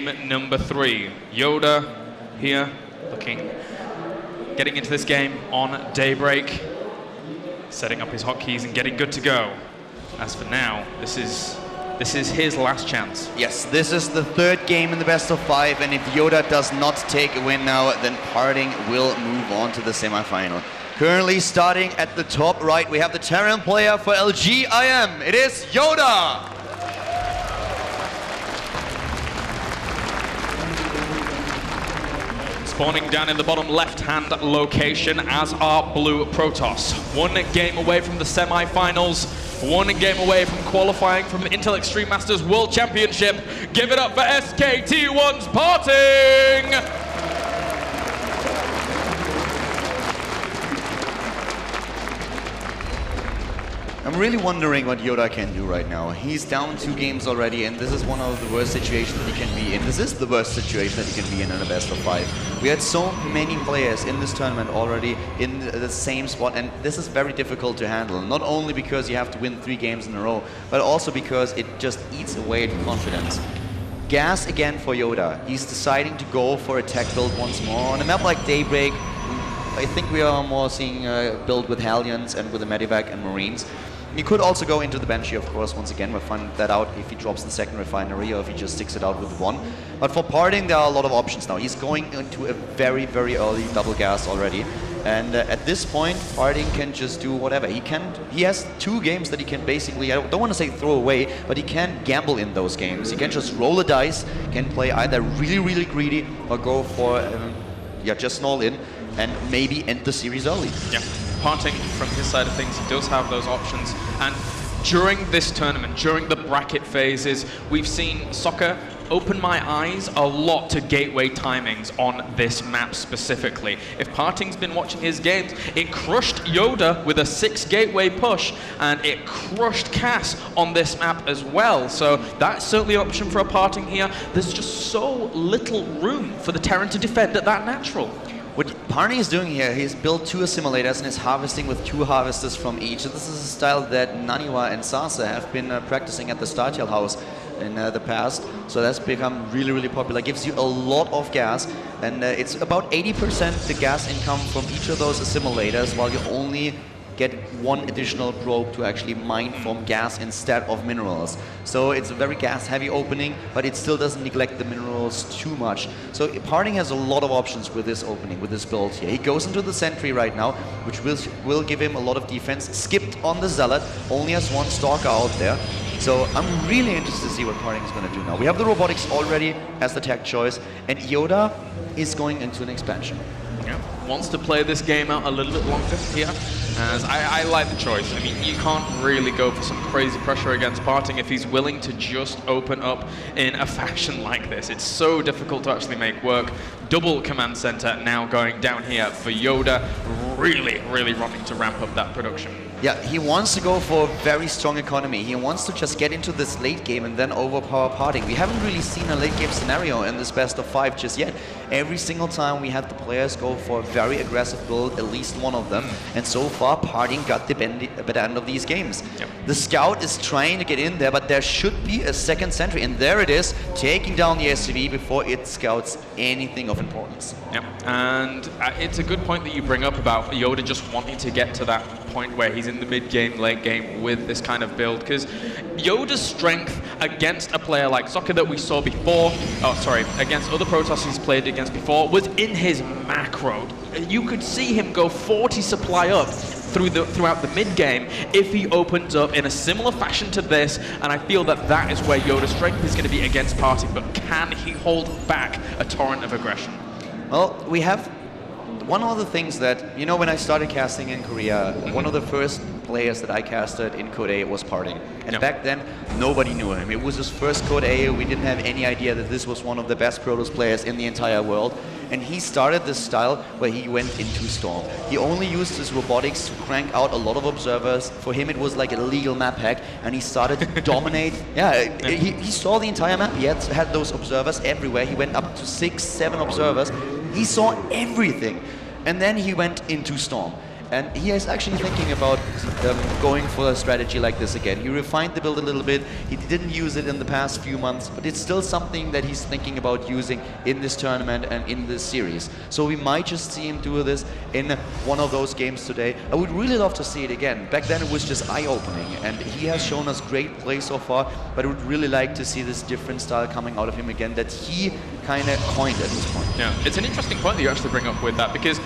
game number 3. Yoda here, getting into this game on Daybreak, setting up his hotkeys and getting good to go. As for now, this is his last chance. Yes, this is the 3rd game in the best of 5, and if Yoda does not take a win now, then Parting will move on to the semifinal. Currently starting at the top right, we have the Terran player for LG IEM. It is Yoda! Spawning down in the bottom left-hand location, as are Blue Protoss. 1 game away from the semi-finals, 1 game away from qualifying from the Intel Extreme Masters World Championship. Give it up for SK2's Parting! I'm really wondering what Yoda can do right now. He's down 2 games already, and this is one of the worst situations that he can be in. This is the worst situation that he can be in a best of 5. We had so many players in this tournament already in the same spot, and this is very difficult to handle. Not only because you have to win 3 games in a row, but also because it just eats away at confidence. Gas again for Yoda. He's deciding to go for a tech build once more. On a map like Daybreak, I think we are more seeing a build with Hellions and with the Medivac and Marines. He could also go into the Banshee, of course, once again. We'll find that out if he drops the 2nd refinery or if he just sticks it out with 1. But for Parting, there are a lot of options now. He's going into a very, very early double gas already. And at this point, Parting can just do whatever. He has 2 games that he can basically, I don't want to say throw away, but he can gamble in those games. He can just roll a dice, can play either really, really greedy or go for, just all in and maybe end the series early. Yeah. Parting from his side of things, he does have those options, and during this tournament, during the bracket phases, we've seen Soccer open my eyes a lot to gateway timings on this map specifically. If Parting's been watching his games, it crushed Yoda with a 6 gateway push, and it crushed Cass on this map as well. So that's certainly an option for a Parting here. There's just so little room for the Terran to defend at that natural. What Parting is doing here, he's built 2 assimilators and is harvesting with 2 harvesters from each. This is a style that Naniwa and Sasa have been practicing at the Startail house in the past. So that's become really, really popular. Gives you a lot of gas, and it's about 80% the gas income from each of those assimilators, while you only get 1 additional probe to actually mine from gas instead of minerals. So it's a very gas-heavy opening, but it still doesn't neglect the minerals too much. So Parting has a lot of options with this opening, with this build here. He goes into the Sentry right now, which will give him a lot of defense. Skipped on the Zealot, only has 1 Stalker out there. So I'm really interested to see what Parting is going to do now. We have the Robotics already as the tech choice, and Yoda is going into an expansion. Yeah, wants to play this game out a little bit longer here, as I like the choice. I mean, you can't really go for some crazy pressure against Parting if he's willing to just open up in a fashion like this. It's so difficult to actually make work. Double command center now going down here for Yoda, really, really wanting to ramp up that production. Yeah, he wants to go for a very strong economy. He wants to just get into this late game and then overpower Parting. We haven't really seen a late game scenario in this best of 5 just yet. Every single time we had the players go for a very aggressive build, at least one of them. And so far, Parting got the better end of these games. Yep. The Scout is trying to get in there, but there should be a 2nd Sentry. And there it is, taking down the SCV before it scouts anything of importance. Yeah, and it's a good point that you bring up about Yoda just wanting to get to that point where he's in the mid-game, late game with this kind of build, because Yoda's strength against a player like Soccer that we saw before, against other Protoss he's played against before, was in his macro. You could see him go 40 supply up throughout the mid-game if he opens up in a similar fashion to this, and I feel that that is where Yoda's strength is going to be against Parting, but can he hold back a torrent of aggression? Well, we have one of the things that, you know, when I started casting in Korea, one of the first players that I casted in Code A was Parting. And back then, nobody knew him. It was his first Code A. We didn't have any idea that this was one of the best Protoss players in the entire world. And he started this style where he went into Storm. He only used his robotics to crank out a lot of observers. For him, it was like a legal map hack, and he started to dominate. Yeah, he saw the entire map. He had those observers everywhere. He went up to 6, 7 observers. He saw everything. And then he went into Storm. And he is actually thinking about going for a strategy like this again. He refined the build a little bit. He didn't use it in the past few months, but it's still something that he's thinking about using in this tournament and in this series. So we might just see him do this in one of those games today. I would really love to see it again. Back then it was just eye-opening, and he has shown us great play so far, but I would really like to see this different style coming out of him again that he kind of coined at this point. Yeah, it's an interesting point that you actually bring up with that, because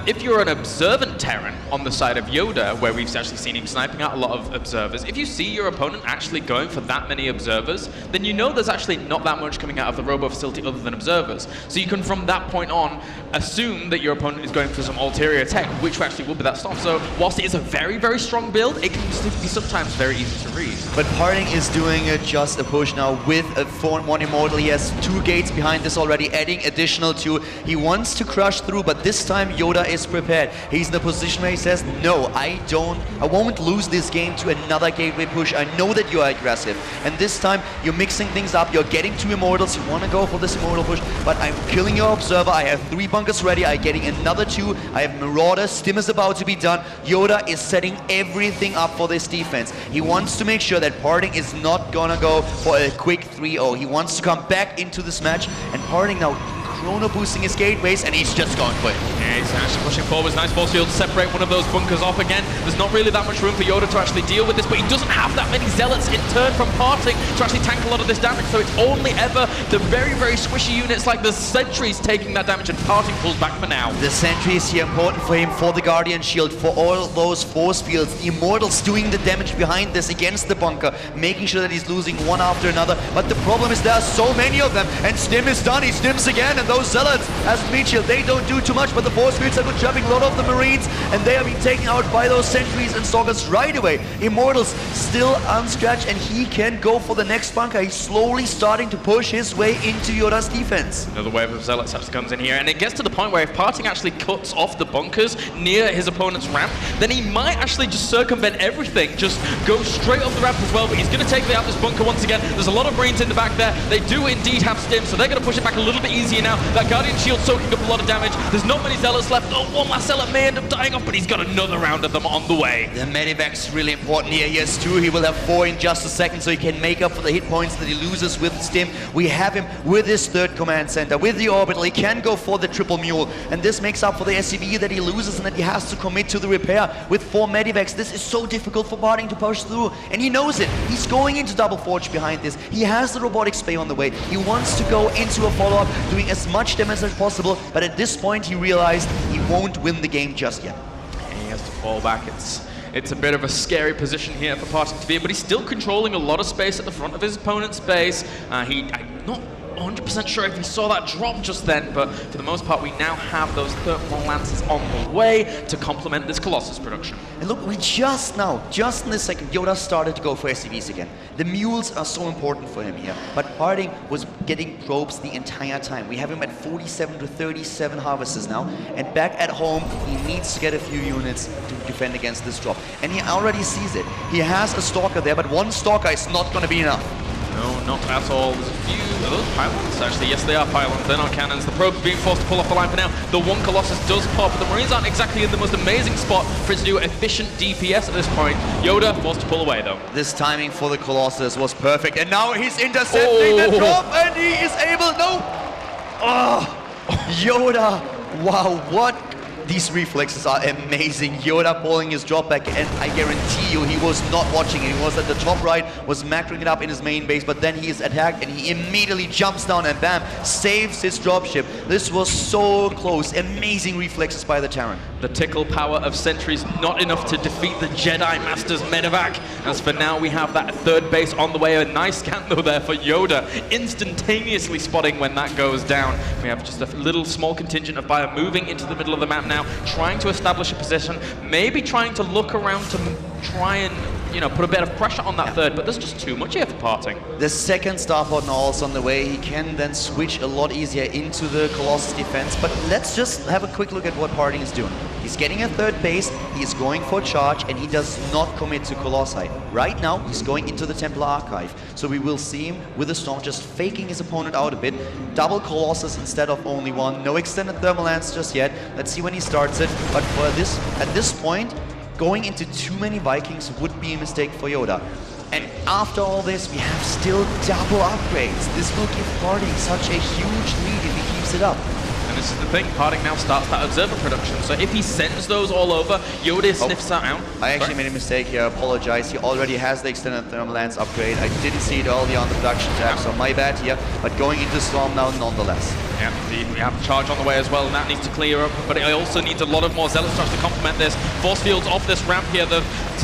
if you're an observant Terran on the side of Yoda, where we've actually seen him sniping out a lot of observers, if you see your opponent actually going for that many observers, then you know there's actually not that much coming out of the robo facility other than observers. So you can, from that point on, assume that your opponent is going for some ulterior tech, which actually will be that stuff. So whilst it is a very, very strong build, it can be sometimes very easy to read. But Parting is doing just a push now with a 4-1 Immortal. He has 2 gates behind this already, adding additional 2. He wants to crush through, but this time Yoda is prepared. He's in a position where he says, no, I won't lose this game to another gateway push. I know that you are aggressive. And this time you're mixing things up. You're getting 2 Immortals. You want to go for this Immortal push, but I'm killing your Observer. I have 3 bunkers ready. I'm getting another 2. I have Marauder. Stim is about to be done. Yoda is setting everything up for this defense. He wants to make sure that Parting is not gonna go for a quick 3-0. He wants to come back into this match, and Parting now chrono boosting his gateways, and he's just gone for it. Yeah, he's actually pushing forwards. Nice force field to separate one of those bunkers off again. There's not really that much room for Yoda to actually deal with this, but he doesn't have that many zealots in turn from Parting to actually tank a lot of this damage, so it's only ever the very, very squishy units like the sentries taking that damage, and Parting pulls back for now. The sentry is here important for him, for the Guardian Shield, for all those force fields. The Immortals doing the damage behind this against the bunker, making sure that he's losing one after another. But the problem is there are so many of them, and Stim is done. He stims again, and those zealots as meat shield, they don't do too much, but the force fields are good, trapping a lot of the Marines, and they are being taken out by those sentries and stalkers right away. Immortals still unscratched, and he can go for the next bunker. He's slowly starting to push his way into Yoda's defense. Another wave of zealots actually comes in here, and it gets to the point where if Parting actually cuts off the bunkers near his opponent's ramp, then he might actually just circumvent everything, just go straight up the ramp as well, but he's going to take out this bunker once again. There's a lot of Marines in the back there. They do indeed have stim, so they're going to push it back a little bit easier now. That Guardian Shield soaking up a lot of damage. There's not many zealots left. Oh, one last zealot may end up dying off, but he's got another round of them on the way. The medevac's really important here. He has 2. He will have 4 in just a second, so he can make up for the hit points that he loses with Stim. We have him with his 3rd command center, with the orbital. He can go for the triple mule, and this makes up for the SCV that he loses and that he has to commit to the repair. With 4 medevacs, this is so difficult for Parting to push through, and he knows it. He's going into double forge behind this. He has the robotic spay on the way. He wants to go into a follow-up, doing as much damage as possible, but at this point he realized he won't win the game just yet. He has to fall back. It's a bit of a scary position here for Parting to be in, but he's still controlling a lot of space at the front of his opponent's base. I'm not 100% sure if he saw that drop just then, but for the most part we now have those thermal lances on the way to complement this Colossus production. And look, we just in this second, Yoda started to go for SCVs again. The mules are so important for him here, but Parting was getting probes the entire time. We have him at 47 to 37 harvesters now, and back at home he needs to get a few units to defend against this drop. And he already sees it. He has a Stalker there, but 1 Stalker is not going to be enough. No, not at all. There's a few... Are those pylons? Actually, yes, they are pylons. They're not cannons. The probe's being forced to pull off the line for now. The 1 Colossus does pop, but the Marines aren't exactly in the most amazing spot for it to do efficient DPS at this point. Yoda forced to pull away, though. This timing for the Colossus was perfect, and now he's intercepting the drop, and he is able... No! Oh! Yoda! Wow, what... These reflexes are amazing. Yoda pulling his drop back, and I guarantee you he was not watching it. He was at the top right, was macroing it up in his main base, but then he is attacked and he immediately jumps down and bam, saves his dropship. This was so close. Amazing reflexes by the Terran. The tickle power of sentries not enough to defeat the Jedi Master's medevac. As for now, we have that 3rd base on the way. A nice scan though there for Yoda, instantaneously spotting when that goes down. We have just a little small contingent of Bio moving into the middle of the map now, trying to establish a position, maybe trying to look around to try and you know, put a bit of pressure on that third, but there's just too much here for Parting. The second Starport now also on the way. He can then switch a lot easier into the Colossus defense, but let's just have a quick look at what Parting is doing. He's getting a third base, he's going for charge, and he does not commit to Colossi. Right now, he's going into the Templar Archive, so we will see him with the Storm just faking his opponent out a bit. Double Colossus instead of only one. No extended Thermal Lance just yet. Let's see when he starts it, but for this, at this point, going into too many Vikings would be a mistake for Yoda. And after all this, we have still double upgrades. This will give Parting such a huge lead if he keeps it up. And this is the thing, Parting now starts that observer production. So if he sends those all over, Yoda sniffs that out. I actually made a mistake here, I apologize. He already has the extended Thermal Lance upgrade. I didn't see it early on the production tab, so my bad here. But going into Storm now nonetheless. Yeah, indeed. We have a charge on the way as well, and that needs to clear up. But it also needs a lot of more Zealot Charge to complement this. Force fields off this ramp here.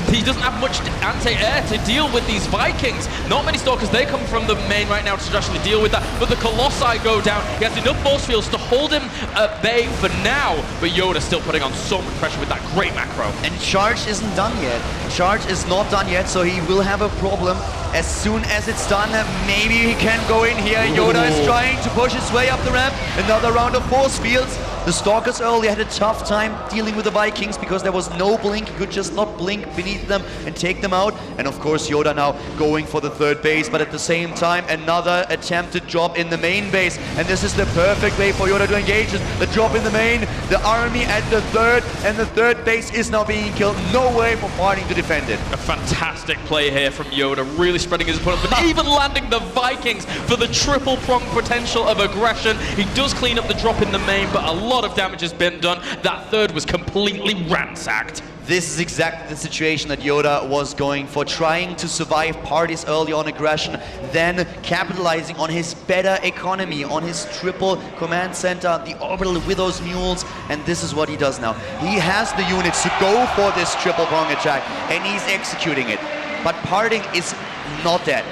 He doesn't have much anti-air to deal with these Vikings. Not many Stalkers, they come from the main right now to actually deal with that. But the Colossi go down. He has enough force fields to hold him at bay for now. But Yoda's still putting on so much pressure with that great macro. And charge isn't done yet. Charge is not done yet, so he will have a problem. As soon as it's done, maybe he can go in here. Yoda is trying to push his way up the ramp. Another round of force fields. The Stalkers earlier had a tough time dealing with the Vikings because there was no blink. He could just not blink beneath them and take them out. And of course, Yoda now going for the third base, but at the same time, another attempted drop in the main base. And this is the perfect way for Yoda to engage it. The drop in the main, the army at the third, and the third base is now being killed. No way for Parting to defend it. A fantastic play here from Yoda, really spreading his opponent, but even landing the Vikings for the triple prong potential of aggression. He does clean up the drop in the main, but a lot of damage has been done. That third was completely ransacked. This is exactly the situation that Yoda was going for, trying to survive parties early on aggression, then capitalizing on his better economy, on his triple command center, the orbital with those mules, and this is what he does now. He has the units to go for this triple prong attack, and he's executing it. But Parting is not dead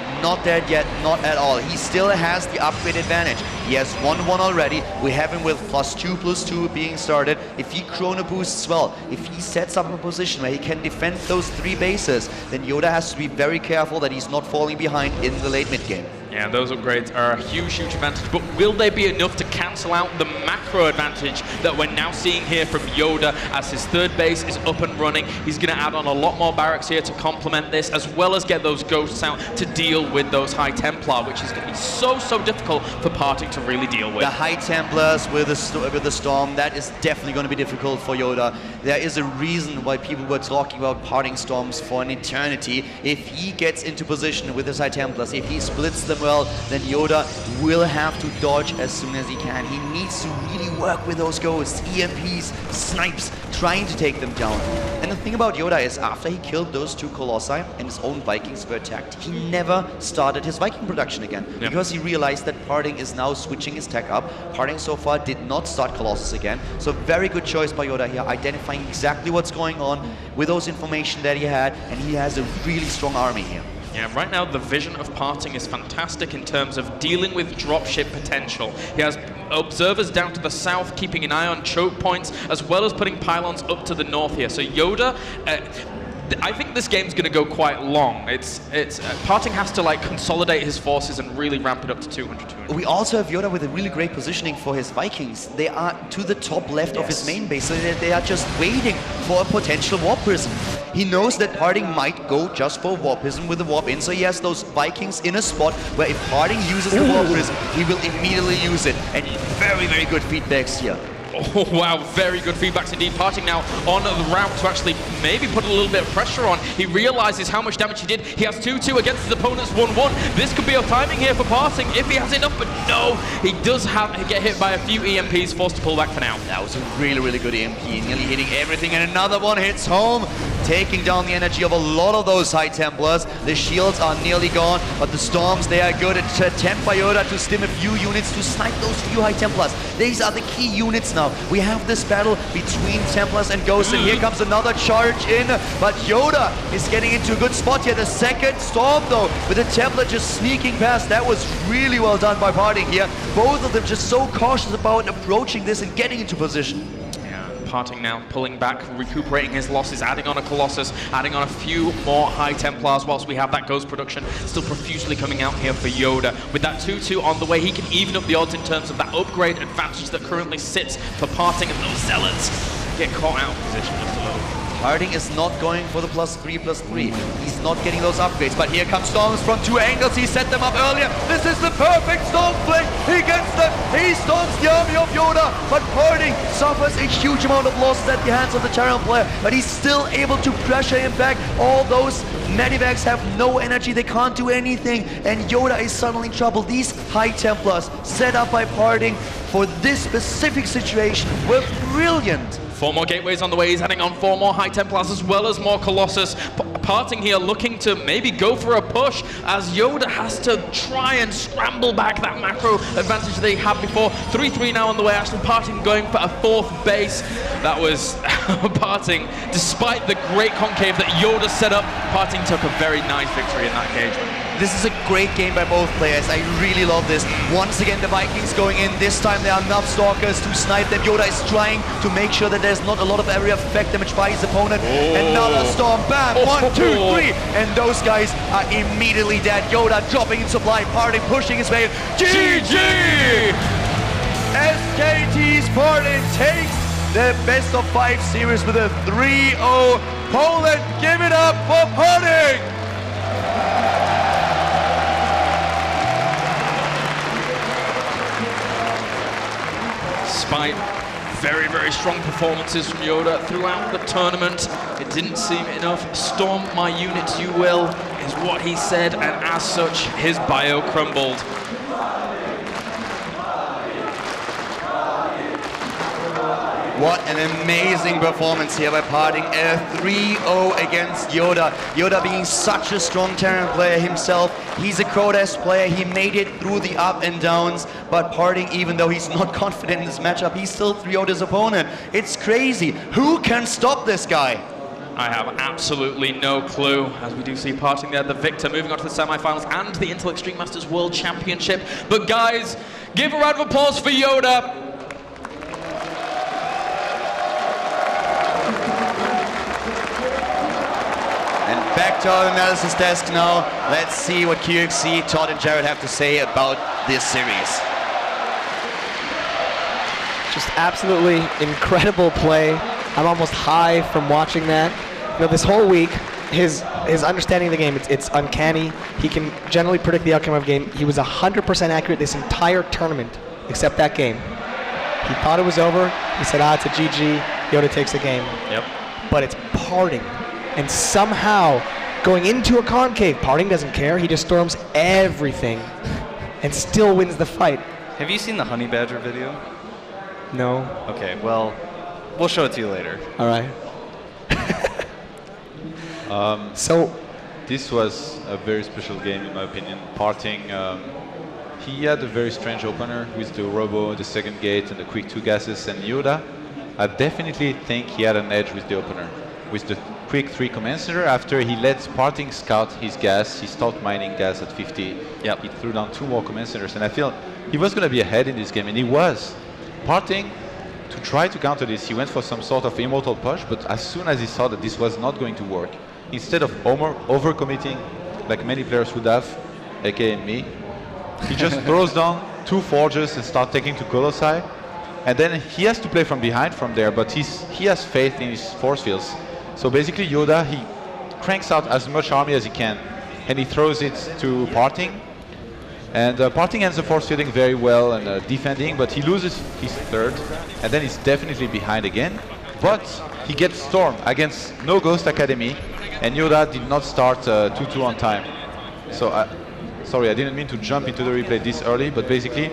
yet, not at all. He still has the upgrade advantage. He has 1-1 already. We have him with +2/+2 being started. If he chrono boosts well, if he sets up a position where he can defend those 3 bases, then Yoda has to be very careful that he's not falling behind in the late mid game. Yeah, those upgrades are a huge advantage, but will they be enough to cancel out the macro advantage that we're now seeing here from Yoda as his third base is up and running? He's going to add on a lot more barracks here to complement this, as well as get those ghosts out to deal with those High Templar, which is going to be so difficult for Parting to really deal with. The High Templars with the Storm, that is definitely going to be difficult for Yoda. There is a reason why people were talking about Parting Storms for an eternity. If he gets into position with his High Templars, if he splits them well, then Yoda will have to dodge as soon as he can. He needs to really work with those ghosts, EMPs, snipes, trying to take them down. And the thing about Yoda is, after he killed those 2 Colossi and his own Vikings were attacked, he never started his Viking production again, because he realized that Parting is now switching his tech up. Parting so far did not start Colossus again, so very good choice by Yoda here, identifying exactly what's going on with those information that he had, and he has a really strong army here. Yeah, right now the vision of Parting is fantastic in terms of dealing with dropship potential. He has observers down to the south, keeping an eye on choke points, as well as putting pylons up to the north here. So Yoda, I think this game's going to go quite long. Parting has to like consolidate his forces and really ramp it up to 200. We also have Yoda with a really great positioning for his Vikings. They are to the top left of his main base, so they are just waiting for a potential warp prism. He knows that Parting might go just for warp prism with the warp in, so he has those Vikings in a spot where if Parting uses the warp prism, he will immediately use it. And very good feedbacks here. Oh wow, very good feedbacks indeed. Parting now on the route to actually maybe put a little bit of pressure on. He realizes how much damage he did. He has 2-2 against his opponent's 1-1. This could be a timing here for Parting if he has enough, but no, he does get hit by a few EMPs, forced to pull back for now. That was a really good EMP, nearly hitting everything, and another one hits home, taking down the energy of a lot of those High Templars. The shields are nearly gone, but the Storms, they are good. Attempt by Yoda to stim a few units to snipe those few High Templars. These are the key units now. We have this battle between Templars and Ghosts, and here comes another charge in, but Yoda is getting into a good spot here. The second Storm, though, with the Templar just sneaking past. That was really well done by Parting here. Both of them just so cautious about approaching this and getting into position. Parting now pulling back, recuperating his losses, adding on a Colossus, adding on a few more High Templars whilst we have that Ghost production still profusely coming out here for Yoda. With that 2-2 on the way, he can even up the odds in terms of that upgrade advantage that currently sits for Parting, and those Zealots get caught out of position just a little. Parting is not going for the +3/+3. He's not getting those upgrades, but here comes Storms from 2 angles. He set them up earlier. This is the perfect Storm flank. He gets them. He storms the army of Yoda, but Parting suffers a huge amount of losses at the hands of the Terran player, but he's still able to pressure him back. All those medivacs have no energy. They can't do anything, and Yoda is suddenly in trouble. These High Templars set up by Parting for this specific situation were brilliant. 4 more gateways on the way. He's adding on 4 more High Templars as well as more Colossus. Parting here looking to maybe go for a push as Yoda has to try and scramble back that macro advantage that he had before. 3-3 now on the way. Actually, Parting going for a 4th base. That was Parting. Despite the great concave that Yoda set up, Parting took a very nice victory in that engagement. This is a great game by both players. I really love this. Once again, the Vikings going in. This time there are enough Stalkers to snipe them. Yoda is trying to make sure that there's not a lot of area of effect damage by his opponent. Another storm. Bam! 1, 2, 3. And those guys are immediately dead. Yoda dropping in supply. Parting pushing his way. GG! SKT's Parting takes the best of 5 series with a 3-0. Poland, give it up for Parting! Despite very, very strong performances from Yoda throughout the tournament, it didn't seem enough. Storm my units you will, is what he said, and as such, his bio crumbled. What an amazing performance here by Parting. A 3-0 against Yoda. Yoda being such a strong Terran player himself. He's a Crodas player. He made it through the up and downs. But Parting, even though he's not confident in this matchup, he still 3-0'd his opponent. It's crazy. Who can stop this guy? I have absolutely no clue, as we do see Parting there, the victor, moving on to the semi-finals and the Intel Extreme Masters World Championship. But guys, give a round of applause for Yoda. Back to our analysis desk now. Let's see what QXC, Todd and Jared have to say about this series. Just absolutely incredible play. I'm almost high from watching that. You know, this whole week, his understanding of the game, it's uncanny. He can generally predict the outcome of a game. He was 100% accurate this entire tournament, except that game. He thought it was over. He said, it's a GG. Yoda takes the game. Yep. But it's Parting. And somehow, going into a concave, Parting doesn't care. He just storms everything and still wins the fight. Have you seen the Honey Badger video? No. Okay, well, we'll show it to you later. All right. So, this was a very special game in my opinion. Parting, he had a very strange opener with the Robo, the second gate, and the quick 2 gases, and Yoda, I definitely think he had an edge with the opener. With the quick 3 Commencer, after he let Parting scout his gas, he stopped mining gas at 50. Yep. He threw down 2 more Commencers, and I feel he was going to be ahead in this game, and he was. Parting, to try to counter this, he went for some sort of immortal push, but as soon as he saw that this was not going to work, instead of overcommitting, like many players would have, aka me, he just throws down 2 Forges and starts taking to Colossi, and then he has to play from behind from there, but he has faith in his force fields. So basically Yoda, he cranks out as much army as he can, and he throws it to Parting. And Parting ends up force fielding very well and defending, but he loses his 3rd, and then he's definitely behind again. But he gets Storm against no Ghost Academy, and Yoda did not start 2-2 on time. So, sorry, I didn't mean to jump into the replay this early, but basically,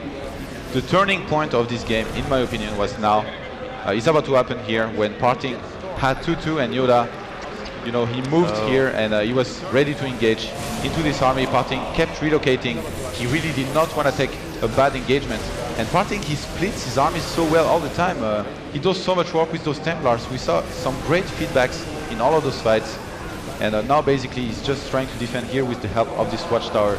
the turning point of this game, in my opinion, was now. It's about to happen here when Parting had 2-2 and Yoda, you know, he moved here and he was ready to engage into this army. Parting kept relocating. He really did not want to take a bad engagement. And Parting, he splits his armies so well all the time. He does so much work with those Templars. We saw some great feedbacks in all of those fights. And now basically he's just trying to defend here with the help of this watchtower.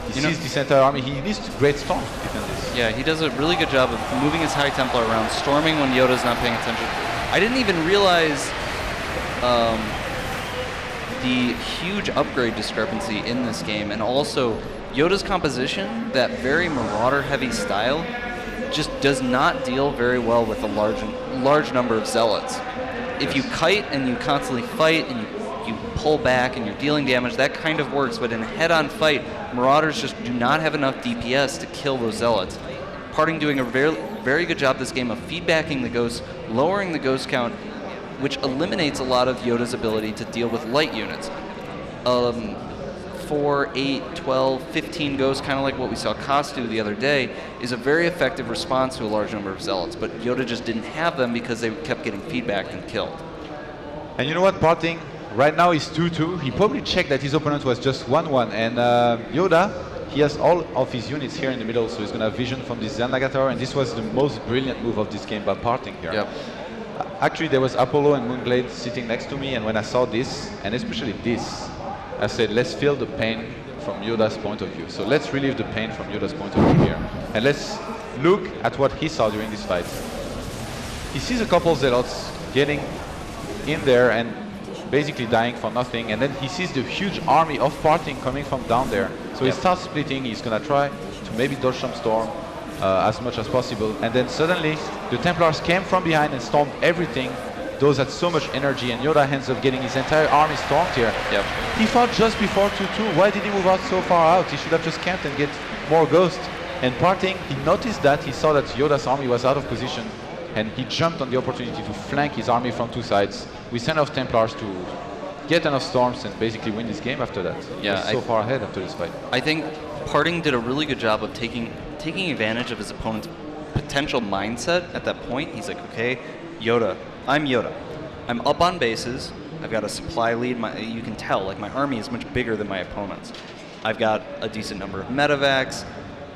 He sees this entire army. He needs great storms to defend this. Yeah, he does a really good job of moving his High Templar around, storming when Yoda's not paying attention. I didn't even realize the huge upgrade discrepancy in this game, and also Yoda's composition, that very Marauder-heavy style, just does not deal very well with a large number of Zealots. If you kite and you constantly fight and you pull back and you're dealing damage, that kind of works, but in a head-on fight, Marauders just do not have enough DPS to kill those Zealots. Parting doing a very good job this game of feedbacking the Ghosts, lowering the Ghost count, which eliminates a lot of Yoda's ability to deal with light units. 4, 8, 12, 15 Ghosts, kind of like what we saw Koss do the other day, is a very effective response to a large number of Zealots, but Yoda just didn't have them because they kept getting feedbacked and killed. And you know what, Parting? Right now he's 2-2. He probably checked that his opponent was just 1-1. And Yoda, he has all of his units here in the middle, so he's going to have vision from this Xel'Naga Tower, and this was the most brilliant move of this game by Parting here. Yep. Actually, there was Apollo and Moonblade sitting next to me, and when I saw this, and especially this, I said, let's feel the pain from Yoda's point of view. So let's relieve the pain from Yoda's point of view here. And let's look at what he saw during this fight. He sees a couple Zealots getting in there and basically dying for nothing, and then he sees the huge army of Parting coming from down there. So he starts splitting. He's gonna try to maybe dodge some storm as much as possible, and then suddenly the Templars came from behind and stormed everything. Those had so much energy, and Yoda ends up getting his entire army stormed here. Yep. He fought just before 2-2. Why did he move out so far out? He should have just camped and get more Ghosts. And Parting, he noticed that, he saw that Yoda's army was out of position, and he jumped on the opportunity to flank his army from two sides. We sent off Templars to get enough storms and basically win this game after that. Yeah, so far ahead after this fight. I think Parting did a really good job of taking advantage of his opponent's potential mindset at that point. He's like, okay, Yoda, I'm Yoda. I'm up on bases. I've got a supply lead. You can tell, like, my army is much bigger than my opponent's. I've got a decent number of medevacs.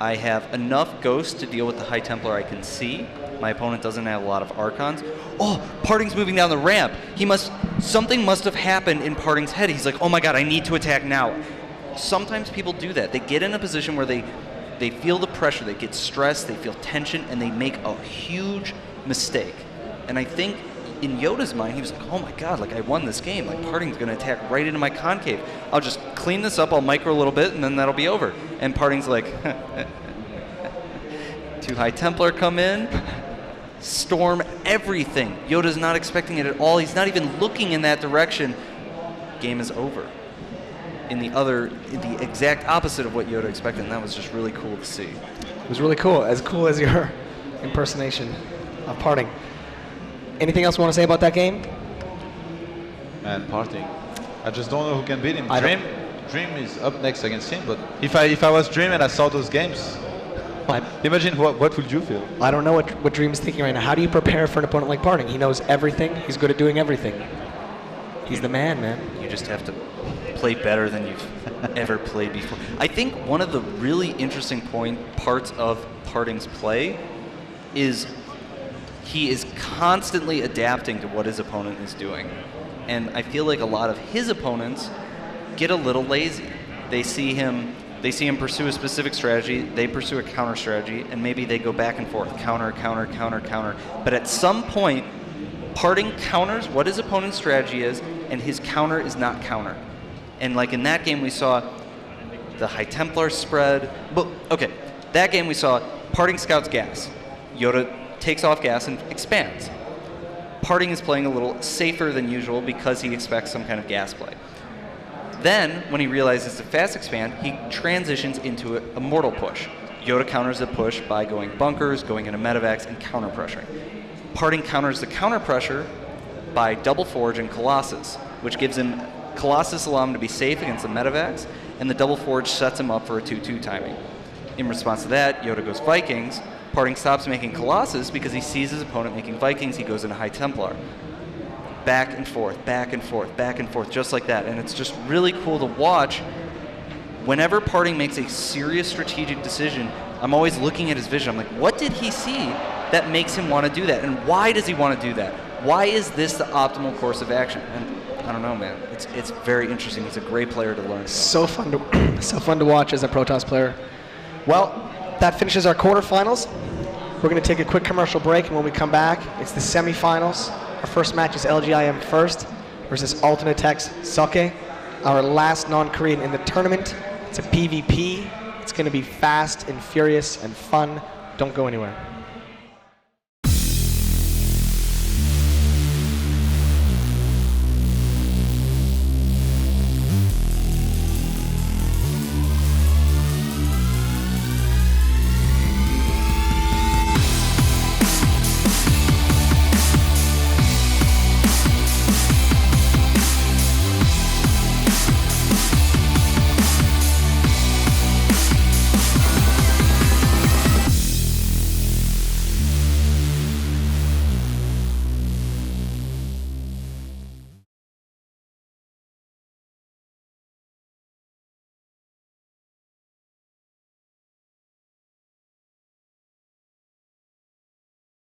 I have enough Ghosts to deal with the High Templar I can see. My opponent doesn't have a lot of Archons. Oh, Parting's moving down the ramp. Something must have happened in Parting's head. He's like, oh my god, I need to attack now. Sometimes people do that. They get in a position where they feel the pressure, they get stressed, they feel tension, and they make a huge mistake. And I think in Yoda's mind, he was like, oh my god, like, I won this game. Like, Parting's going to attack right into my concave. I'll just clean this up, I'll micro a little bit, and then that'll be over. And Parting's like, 2 High Templar come in, storm everything. Yoda's not expecting it at all. He's not even looking in that direction. Game is over. In the exact opposite of what Yoda expected, and that was just really cool to see. It was really cool as your impersonation of Parting. Anything else you want to say about that game? Man, Parting. I just don't know who can beat him. Dream is up next against him, but if I was Dream and I saw those games, imagine what would you feel? I don't know what Dream's thinking right now. How do you prepare for an opponent like Parting? He knows everything. He's good at doing everything. He's the man. You just have to play better than you've ever played before. I think one of the really interesting parts of Parting's play is he is constantly adapting to what his opponent is doing. And I feel like a lot of his opponents get a little lazy. They see him pursue a specific strategy, they pursue a counter strategy, and maybe they go back and forth, counter, counter, counter, counter. But at some point, Parting counters what his opponent's strategy is, and his counter is not counter. And like in that game, we saw the High Templar spread. But okay, that game we saw Parting scouts gas. Yoda takes off gas and expands. Parting is playing a little safer than usual because he expects some kind of gas play. Then, when he realizes the fast expand, he transitions into a mortal push. Yoda counters the push by going bunkers, going into medevacs, and counter pressuring. Parting counters the counter pressure by double forge and Colossus, which gives him Colossus allow him to be safe against the medevacs, and the double forge sets him up for a 2-2 timing. In response to that, Yoda goes Vikings. Parting stops making Colossus because he sees his opponent making Vikings. He goes into High Templar. Back and forth, back and forth, back and forth, just like that. And it's just really cool to watch. Whenever Parting makes a serious strategic decision, I'm always looking at his vision. I'm like, what did he see that makes him want to do that? And why does he want to do that? Why is this the optimal course of action? And I don't know, man. It's very interesting. He's a great player to learn from. So fun to watch as a Protoss player. Well, that finishes our quarterfinals. We're going to take a quick commercial break, and when we come back, it's the semifinals. Our first match is LGIM First versus Alternate Tech's Sake, our last non-Korean in the tournament. It's a PvP. It's going to be fast and furious and fun. Don't go anywhere.